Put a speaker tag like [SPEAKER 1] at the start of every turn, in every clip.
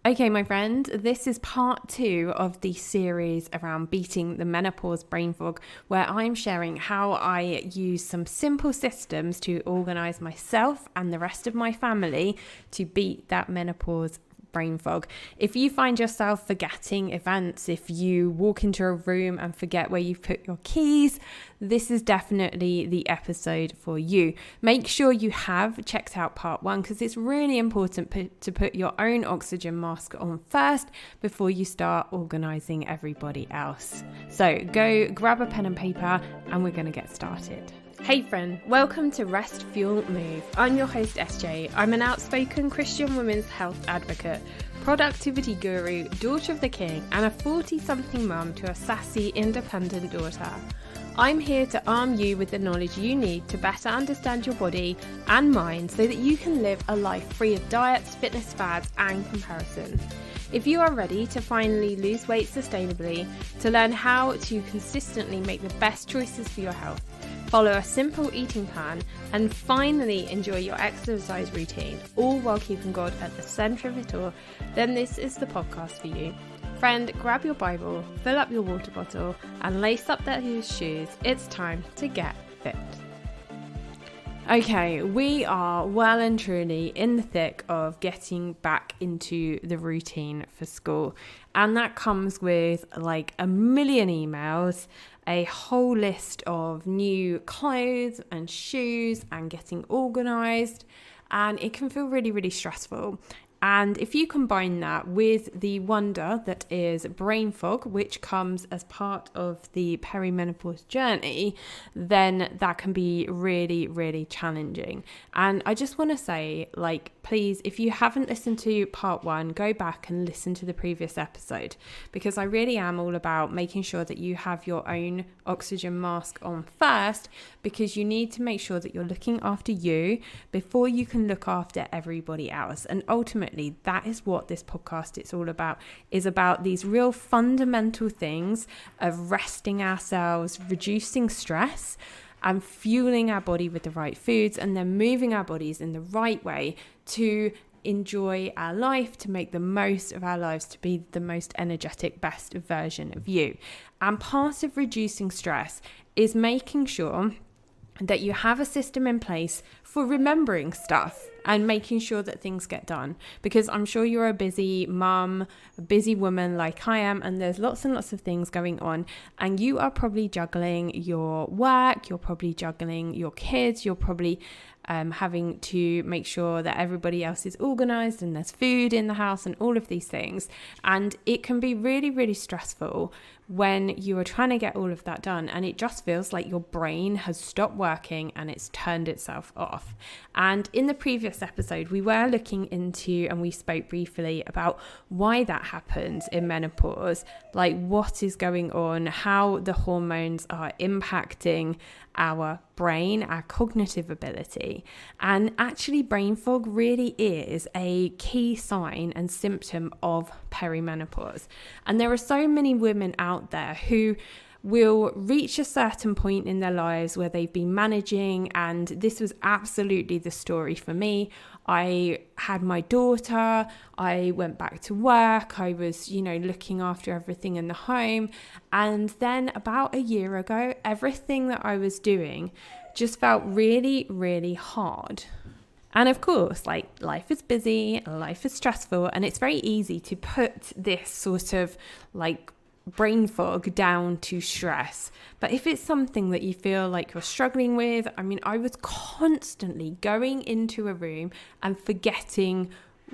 [SPEAKER 1] Okay, my friend, this is part 2 of the series around beating the menopause brain fog, where I'm sharing how I use some simple systems to organize myself and the rest of my family to beat that menopause brain fog. If you find yourself forgetting events, if you walk into a room and forget where you've put your keys, this is definitely the episode for you. Make sure you have checked out part 1 because it's really important to put your own oxygen mask on first before you start organizing everybody else. So go grab a pen and paper and we're going to get started. Hey friend, welcome to Rest, Fuel, Move. I'm your host SJ. I'm an outspoken Christian women's health advocate, productivity guru, daughter of the king, and a 40-something mum to a sassy, independent daughter. I'm here to arm you with the knowledge you need to better understand your body and mind so that you can live a life free of diets, fitness fads, and comparison. If you are ready to finally lose weight sustainably, to learn how to consistently make the best choices for your health, follow a simple eating plan, and finally enjoy your exercise routine, all while keeping God at the centre of it all, then this is the podcast for you. Friend, grab your Bible, fill up your water bottle, and lace up those shoes. It's time to get fit. Okay, we are well and truly in the thick of getting back into the routine for school. And that comes with like a million emails, a whole list of new clothes and shoes and getting organised. And it can feel really, really stressful. And if you combine that with the wonder that is brain fog, which comes as part of the perimenopause journey, then that can be really, really challenging. And I just want to say, please, if you haven't listened to part 1, go back and listen to the previous episode, because I really am all about making sure that you have your own oxygen mask on first, because you need to make sure that you're looking after you before you can look after everybody else. And ultimately, that is what this podcast is all about, is about these real fundamental things of resting ourselves, reducing stress, and fueling our body with the right foods, and then moving our bodies in the right way to enjoy our life, to make the most of our lives, to be the most energetic, best version of you. And part of reducing stress is making sure that you have a system in place for remembering stuff and making sure that things get done. Because I'm sure you're a busy mum, a busy woman like I am, and there's lots and lots of things going on. And you are probably juggling your work, you're probably juggling your kids, you're probably having to make sure that everybody else is organised and there's food in the house and all of these things. And it can be really, really stressful when you are trying to get all of that done, and it just feels like your brain has stopped working and it's turned itself off. And in the previous episode, we were looking into, and we spoke briefly about why that happens in menopause, like what is going on, how the hormones are impacting our brain, our cognitive ability. And actually, brain fog really is a key sign and symptom of perimenopause. And there are so many women out there who will reach a certain point in their lives where they've been managing, and this was absolutely the story for me. I had my daughter, I went back to work, I was, looking after everything in the home, and then about a year ago, everything that I was doing just felt really, really hard. And of course, life is busy, life is stressful, and it's very easy to put this sort of brain fog down to stress. But if it's something that you feel like you're struggling with, I was constantly going into a room and forgetting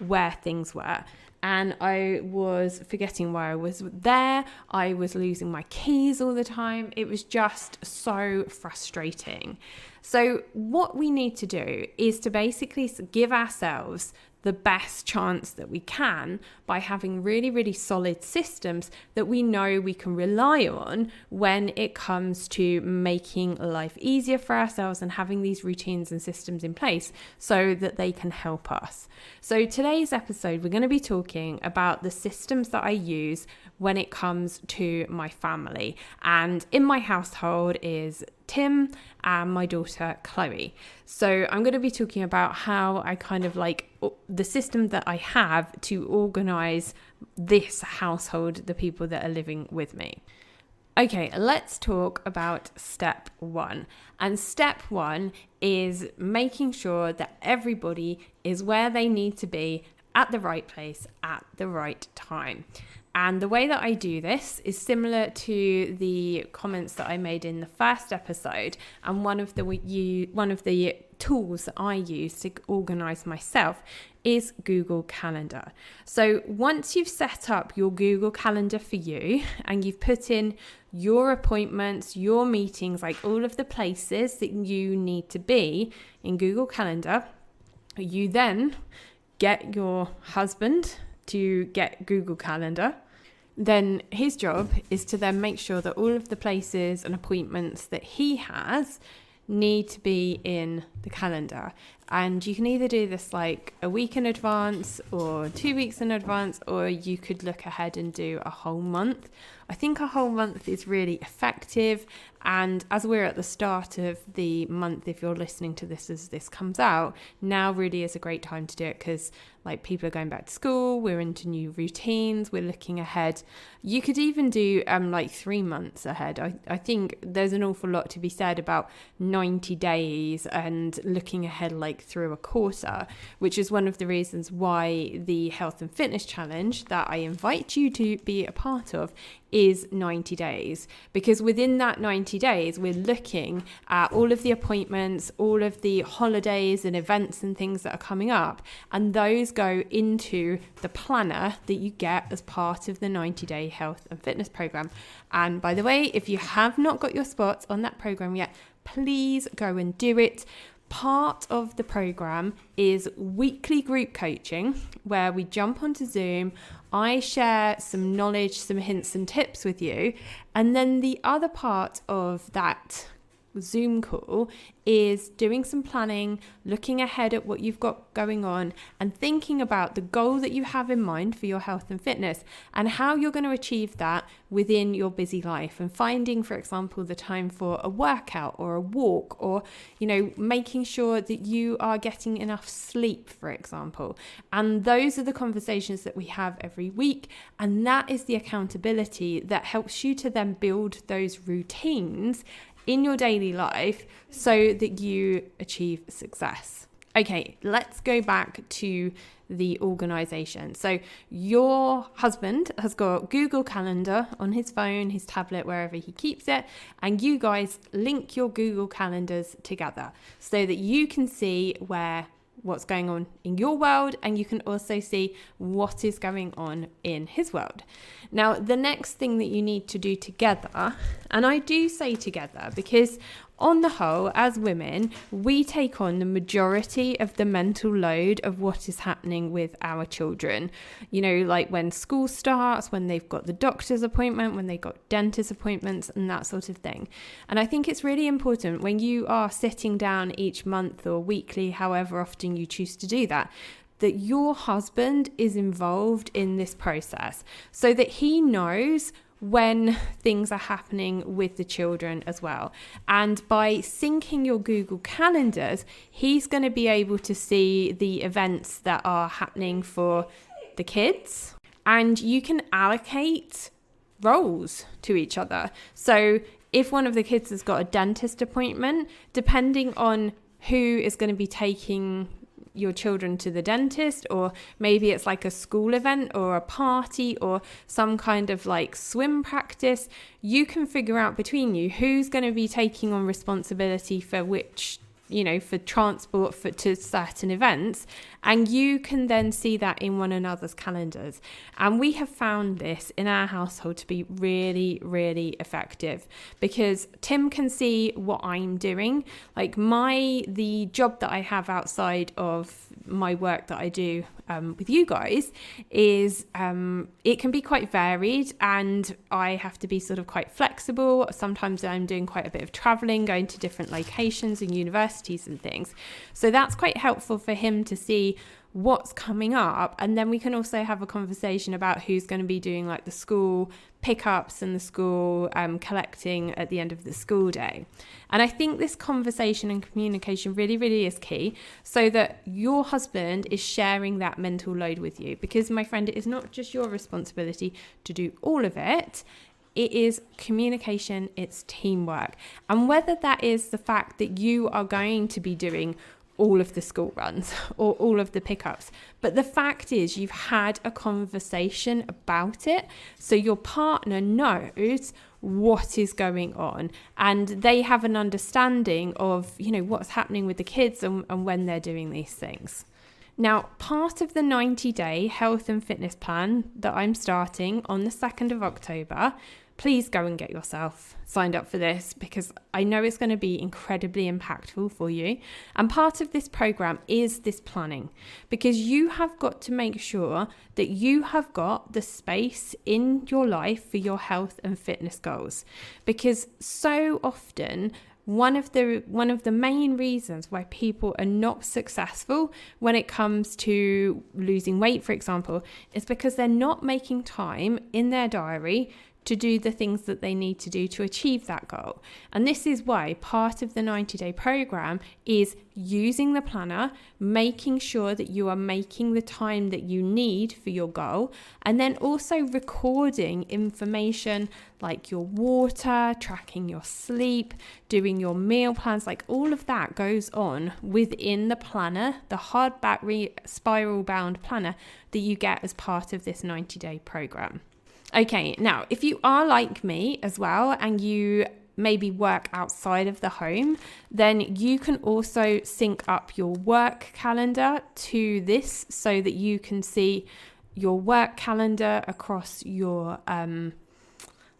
[SPEAKER 1] where things were. And I was forgetting why I was there. I was losing my keys all the time. It was just so frustrating. So what we need to do is to basically give ourselves the best chance that we can by having really, really solid systems that we know we can rely on when it comes to making life easier for ourselves and having these routines and systems in place so that they can help us. So today's episode, we're going to be talking about the systems that I use when it comes to my family. And in my household is Tim and my daughter Chloe. So I'm going to be talking about how I kind of like the system that I have to organize this household, the people that are living with me. Okay, let's talk about step one. And step one is making sure that everybody is where they need to be at the right place at the right time. And the way that I do this is similar to the comments that I made in the first episode. And one of the tools that I use to organize myself is Google Calendar. So once you've set up your Google Calendar for you and you've put in your appointments, your meetings, like all of the places that you need to be in Google Calendar, you then get your husband to get Google Calendar. Then his job is to then make sure that all of the places and appointments that he has need to be in the calendar. And you can either do this like a week in advance or 2 weeks in advance, or you could look ahead and do a whole month. I think a whole month is really effective. And as we're at the start of the month, if you're listening to this as this comes out, now really is a great time to do it because like people are going back to school, we're into new routines, we're looking ahead. You could even do like 3 months ahead. I think there's an awful lot to be said about 90 days and looking ahead like through a quarter, which is one of the reasons why the Health and Fitness Challenge that I invite you to be a part of is 90 days, because within that 90 days we're looking at all of the appointments, all of the holidays and events and things that are coming up, and those go into the planner that you get as part of the 90-day health and fitness program. And by the way, if you have not got your spots on that program yet, please go and do it. Part of the program is weekly group coaching where we jump onto Zoom. I share some knowledge, some hints and tips with you. And then the other part of that Zoom call is doing some planning, looking ahead at what you've got going on and thinking about the goal that you have in mind for your health and fitness and how you're going to achieve that within your busy life, and finding, for example, the time for a workout or a walk, or, you know, making sure that you are getting enough sleep, for example. And those are the conversations that we have every week. And that is the accountability that helps you to then build those routines in your daily life so that you achieve success. Okay, let's go back to the organization. So your husband has got Google Calendar on his phone, his tablet, wherever he keeps it, and you guys link your Google Calendars together so that you can see what's going on in your world, and you can also see what is going on in his world. Now, the next thing that you need to do together, and I do say together because on the whole, as women, we take on the majority of the mental load of what is happening with our children. You know, like when school starts, when they've got the doctor's appointment, when they've got dentist appointments and that sort of thing. And I think it's really important when you are sitting down each month or weekly, however often you choose to do that, that your husband is involved in this process so that he knows when things are happening with the children as well. And by syncing your Google Calendars, he's going to be able to see the events that are happening for the kids, and you can allocate roles to each other. So if one of the kids has got a dentist appointment, depending on who is going to be taking your children to the dentist, or maybe it's like a school event or a party or some kind of like swim practice, you can figure out between you who's going to be taking on responsibility for which, you know, for transport to certain events, and you can then see that in one another's calendars. And we have found this in our household to be really, really effective because Tim can see what I'm doing. Like the job that I have outside of my work that I do with you guys is it can be quite varied, and I have to be sort of quite flexible. Sometimes I'm doing quite a bit of traveling, going to different locations and universities and things. So that's quite helpful for him to see what's coming up, and then we can also have a conversation about who's going to be doing like the school pickups and the school collecting at the end of the school day. And I think this conversation and communication really, really is key, so that your husband is sharing that mental load with you, because my friend, it is not just your responsibility to do all of it. It is communication, it's teamwork. And whether that is the fact that you are going to be doing all of the school runs or all of the pickups, but the fact is you've had a conversation about it, so your partner knows what is going on and they have an understanding of, you know, what's happening with the kids and when they're doing these things. Now, part of the 90-day health and fitness plan that I'm starting on the 2nd of October, please go and get yourself signed up for this, because I know it's going to be incredibly impactful for you. And part of this program is this planning, because you have got to make sure that you have got the space in your life for your health and fitness goals. Because so often, one of the main reasons why people are not successful when it comes to losing weight, for example, is because they're not making time in their diary to do the things that they need to do to achieve that goal. And this is why part of the 90-day program is using the planner, making sure that you are making the time that you need for your goal, and then also recording information like your water, tracking your sleep, doing your meal plans, like all of that goes on within the planner, the hardback spiral bound planner that you get as part of this 90-day program. Okay, now, if you are like me as well and you maybe work outside of the home, then you can also sync up your work calendar to this so that you can see your work calendar across your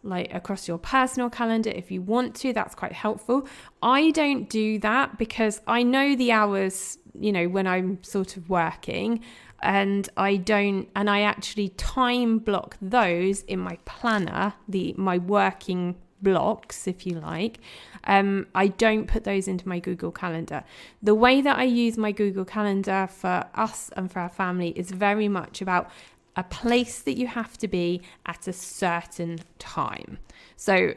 [SPEAKER 1] across your personal calendar if you want to. That's quite helpful. I don't do that because I know the hours, you know, when I'm sort of working, and I actually time block those in my planner, my working blocks, if you like. I don't put those into my Google Calendar. The way that I use my Google Calendar for us and for our family is very much about a place that you have to be at a certain time. So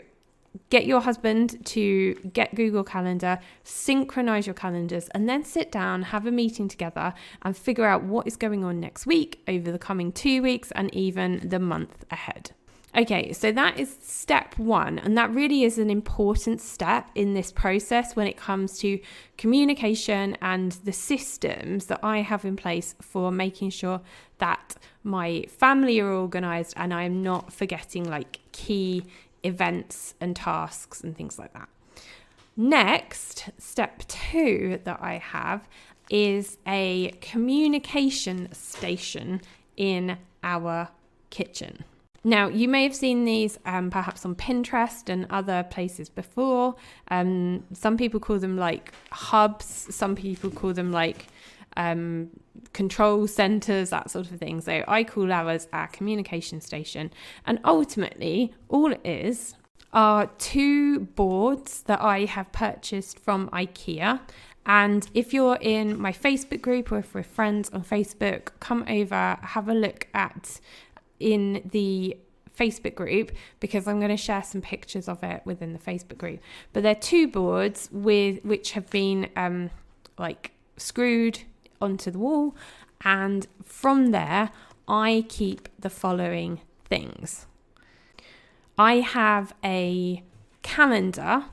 [SPEAKER 1] get your husband to get Google Calendar, synchronize your calendars, and then sit down, have a meeting together and figure out what is going on next week, over the coming 2 weeks, and even the month ahead. Okay, so that is step one, and that really is an important step in this process when it comes to communication and the systems that I have in place for making sure that my family are organized and I am not forgetting like key events and tasks and things like that. Next, step 2 that I have is a communication station in our kitchen. Now, you may have seen these perhaps on Pinterest and other places before. Some people call them like hubs. Some people call them like control centers, that sort of thing. So I call ours our communication station. And ultimately, all it is are 2 boards that I have purchased from IKEA. And if you're in my Facebook group or if we're friends on Facebook, come over, have a look at in the Facebook group, because I'm going to share some pictures of it within the Facebook group. But they're 2 boards which have been screwed onto the wall, and from there I keep the following things. I have a calendar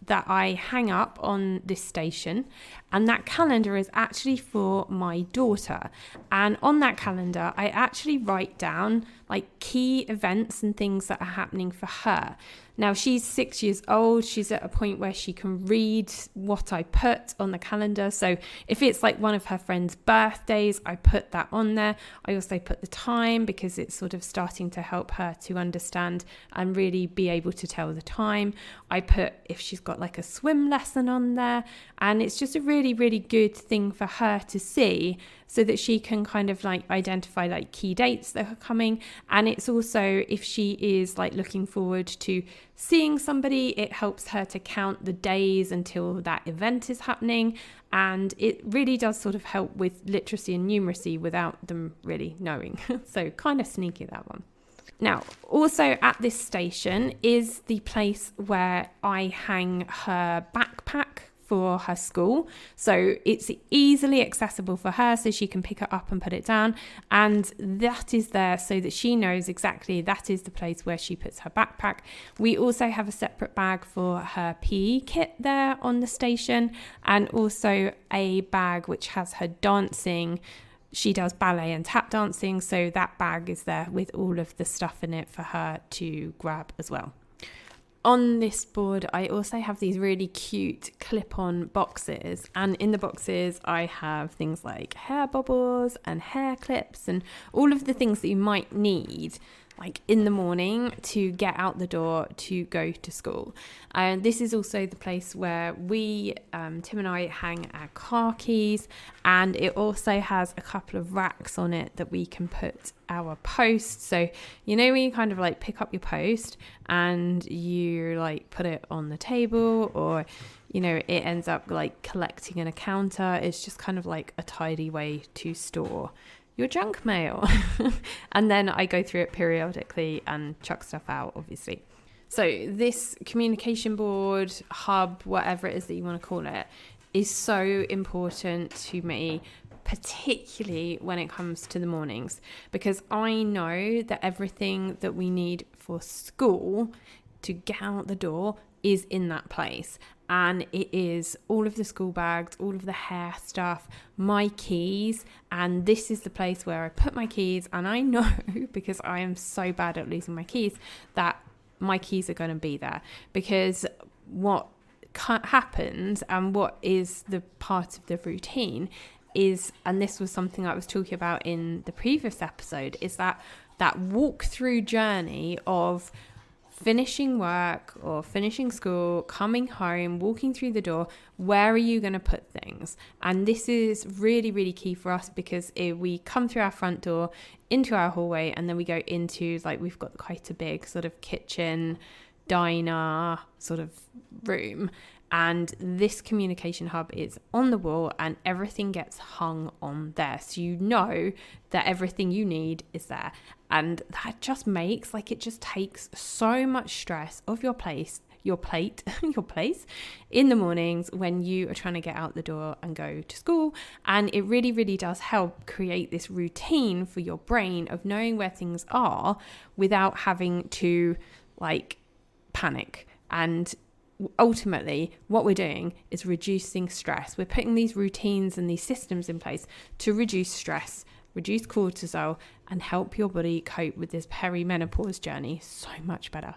[SPEAKER 1] that I hang up on this station, and that calendar is actually for my daughter. And on that calendar, I actually write down like key events and things that are happening for her. Now, she's 6 years old. She's at a point where she can read what I put on the calendar. So if it's like one of her friends' birthdays, I put that on there. I also put the time, because it's sort of starting to help her to understand and really be able to tell the time. I put if she's got like a swim lesson on there. And it's just a really really, really good thing for her to see so that she can kind of like identify like key dates that are coming. And it's also, if she is like looking forward to seeing somebody, it helps her to count the days until that event is happening. And it really does sort of help with literacy and numeracy without them really knowing. So kind of sneaky, that one. Now, also at this station is the place where I hang her backpack for her school. So it's easily accessible for her, so she can pick it up and put it down. And that is there so that she knows exactly that is the place where she puts her backpack. We also have a separate bag for her PE kit there on the station, and also a bag which has her dancing. She does ballet and tap dancing, so that bag is there with all of the stuff in it for her to grab as well. On this board, I also have these really cute clip-on boxes, and in the boxes I have things like hair bobbles and hair clips and all of the things that you might need like in the morning to get out the door to go to school. And this is also the place where we, Tim and I, hang our car keys, and it also has a couple of racks on it that we can put our post. So you know when you kind of like pick up your post and you like put it on the table, or you know it ends up like collecting in a counter. It's just kind of like a tidy way to store your junk mail. And then I go through it periodically and chuck stuff out, obviously. So this communication board, hub, whatever it is that you want to call it, is so important to me, particularly when it comes to the mornings, because I know that everything that we need for school to get out the door is in that place. And it is all of the school bags, all of the hair stuff, my keys. And this is the place where I put my keys. And I know, because I am so bad at losing my keys, that my keys are going to be there. Because what happens, and what is the part of the routine is, and this was something I was talking about in the previous episode, is that walk-through journey of finishing work or finishing school, coming home, walking through the door. Where are you going to put things? And this is really, really key for us, because we come through our front door into our hallway, and then we go into, like, we've got quite a big sort of kitchen, diner sort of room. And this communication hub is on the wall, and everything gets hung on there. So you know that everything you need is there. And that just makes, like, it just takes so much stress off your place in the mornings when you are trying to get out the door and go to school. And it really, really does help create this routine for your brain of knowing where things are without having to, like, panic. And ultimately, what we're doing is reducing stress. We're putting these routines and these systems in place to reduce stress, reduce cortisol, and help your body cope with this perimenopause journey so much better.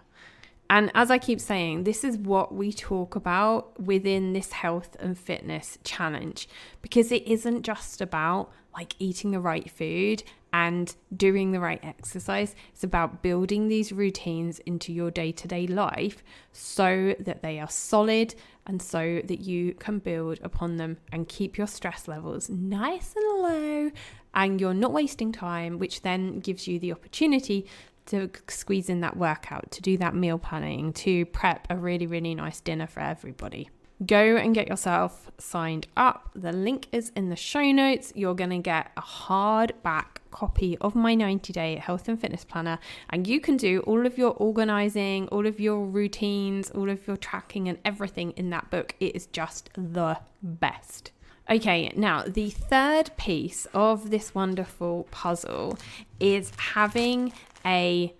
[SPEAKER 1] And as I keep saying, this is what we talk about within this health and fitness challenge, because it isn't just about like eating the right food and doing the right exercise. It's about building these routines into your day-to-day life so that they are solid and so that you can build upon them and keep your stress levels nice and low, and you're not wasting time, which then gives you the opportunity to squeeze in that workout, to do that meal planning, to prep a really, really nice dinner for everybody. Go and get yourself signed up. The link is in the show notes. You're going to get a hardback copy of my 90-day health and fitness planner, and you can do all of your organizing, all of your routines, all of your tracking and everything in that book. It is just the best. Okay, now the third piece of this wonderful puzzle is having a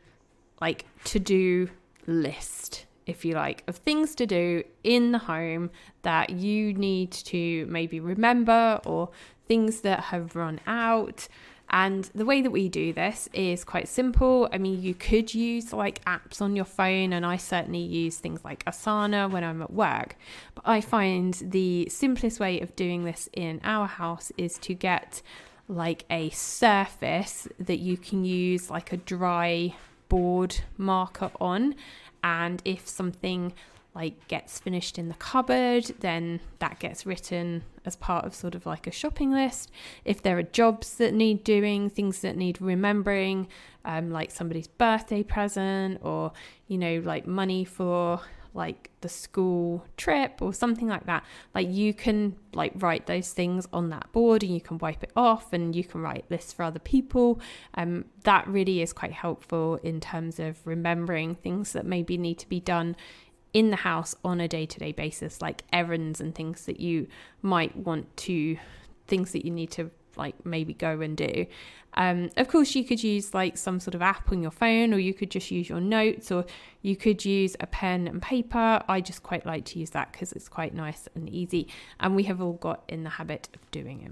[SPEAKER 1] to-do list, if you like, of things to do in the home that you need to maybe remember, or things that have run out. And the way that we do this is quite simple. I mean, you could use like apps on your phone, and I certainly use things like Asana when I'm at work. But I find the simplest way of doing this in our house is to get like a surface that you can use like a dry board marker on. And if something like gets finished in the cupboard, then that gets written as part of sort of like a shopping list. If there are jobs that need doing, things that need remembering, like somebody's birthday present, or, you know, like money for like the school trip or something like that, like you can like write those things on that board and you can wipe it off, and you can write lists for other people. That really is quite helpful in terms of remembering things that maybe need to be done in the house on a day-to-day basis, like errands and things that you might things that you need to like maybe go and do. Of course, you could use like some sort of app on your phone, or you could just use your notes, or you could use a pen and paper. I just quite like to use that because it's quite nice and easy, and we have all got in the habit of doing it.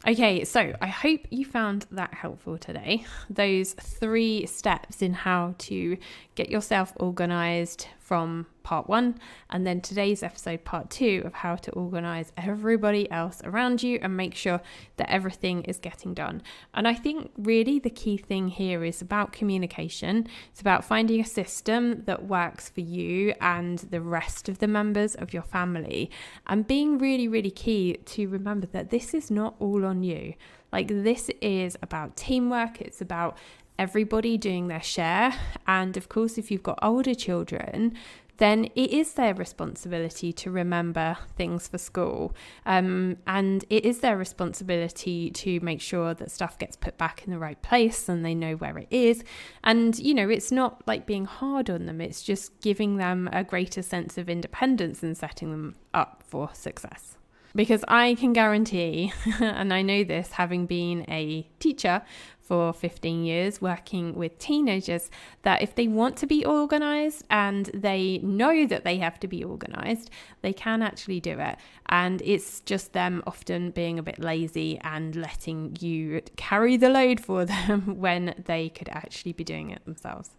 [SPEAKER 1] Okay, so I hope you found that helpful today. Those 3 steps in how to get yourself organized from part 1, and then today's episode part 2 of how to organize everybody else around you and make sure that everything is getting done. And I think really the key thing here is about communication. It's about finding a system that works for you and the rest of the members of your family, and being really, really key to remember that this is not all on you. Like, this is about teamwork. It's about everybody doing their share. And of course, if you've got older children, then it is their responsibility to remember things for school. And it is their responsibility to make sure that stuff gets put back in the right place and they know where it is. And, you know, it's not like being hard on them. It's just giving them a greater sense of independence and setting them up for success. Because I can guarantee, and I know this having been a teacher for 15 years working with teenagers, that if they want to be organized and they know that they have to be organized, they can actually do it. And it's just them often being a bit lazy and letting you carry the load for them when they could actually be doing it themselves.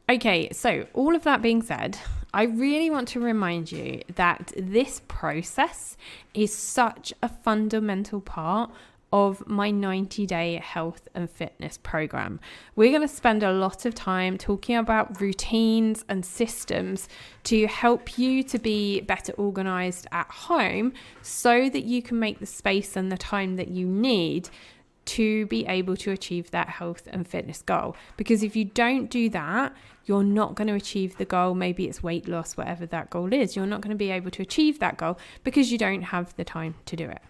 [SPEAKER 1] Okay, so all of that being said, I really want to remind you that this process is such a fundamental part of my 90-day health and fitness program. We're going to spend a lot of time talking about routines and systems to help you to be better organized at home so that you can make the space and the time that you need to be able to achieve that health and fitness goal. Because if you don't do that, you're not going to achieve the goal. Maybe it's weight loss, whatever that goal is. You're not going to be able to achieve that goal because you don't have the time to do it.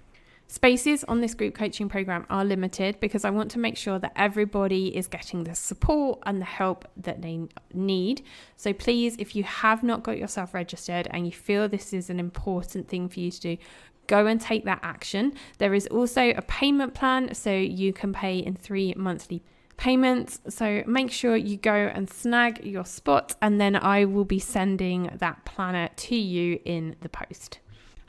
[SPEAKER 1] Spaces on this group coaching program are limited because I want to make sure that everybody is getting the support and the help that they need. So please, if you have not got yourself registered and you feel this is an important thing for you to do, go and take that action. There is also a payment plan, so you can pay in 3 monthly payments. So make sure you go and snag your spot, and then I will be sending that planner to you in the post.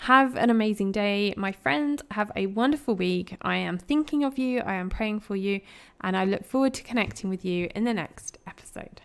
[SPEAKER 1] Have an amazing day, my friend. Have a wonderful week. I am thinking of you. I am praying for you, and I look forward to connecting with you in the next episode.